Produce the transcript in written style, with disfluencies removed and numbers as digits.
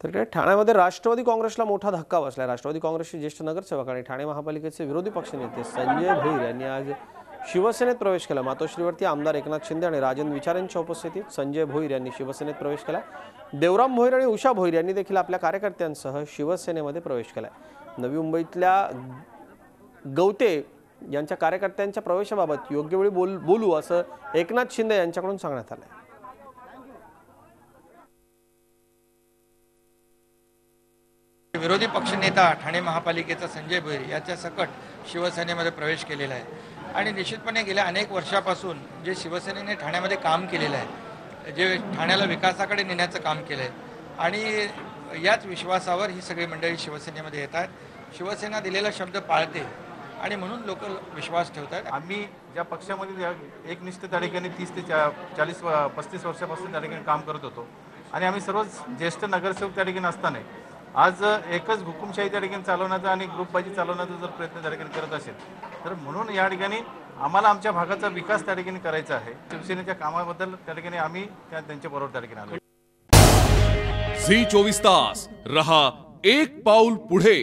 तर ठाण्यामध्ये राष्ट्रवादी काँग्रेसला मोठा धक्का बसला। राष्ट्रवादी काँग्रेसचे ज्येष्ठ नगरसेवक आणि ठाणे महापालिकेचे विरोधी पक्षनेते संजय भोईर यांनी आज शिवसेनेत प्रवेश केला। मातोश्रीवरती आमदार एकनाथ शिंदे आणि राजन विचार यांच्या उपस्थितीत संजय भोईर यांनी शिवसेनेत प्रवेश केला। देवराम भोईर आणि उषा भोईर यांनी देखील आपल्या कार्यकर्त्यांसह शिवसेनेमध्ये प्रवेश केला। नवी मुंबईतल्या गौते यांच्या कार्यकर्त्यांच्या प्रवेशाबाबत योग्य वेळी बोलू असं एकनाथ शिंदे यांच्याकडून सांगण्यात आलं। विरोधी पक्षनेता ठाणे महापालिकेचा संजय भोईर याच्या सकट शिवसेनेमध्ये प्रवेश केलेला आहे आणि निश्चितपणे गेल्या अनेक वर्षापासून जे शिवसेनेने ठाण्यामध्ये काम केलेलं आहे, जे ठाण्याला विकासाकडे नेण्याचं काम केलं आहे आणि याच विश्वासावर ही सगळी मंडळी शिवसेनेमध्ये येतात। शिवसेना दिलेला शब्द पाळते आणि म्हणून लोक विश्वास ठेवतात। आम्ही ज्या पक्षामध्ये एकनिष्ठ त्या ठिकाणी 30 ते 40-35 वर्षापासून त्या ठिकाणी काम करत होतो आणि आम्ही सर्वच ज्येष्ठ नगरसेवक त्या ठिकाणी असताना आज एकच हुकुमशाही त्या ठिकाणी चालवण्याचा आणि ग्रुपबाजी चालवण्याचा जर प्रयत्न त्या ठिकाणी करत असेल तर म्हणून या ठिकाणी आम्हाला आमच्या भागाचा विकास त्या ठिकाणी करायचा आहे। शिवसेनेच्या कामाबद्दल त्या ठिकाणी आम्ही त्यांच्याबरोबर त्या ठिकाणी आलो। झी 24 तास रहा एक पाऊल पुढे।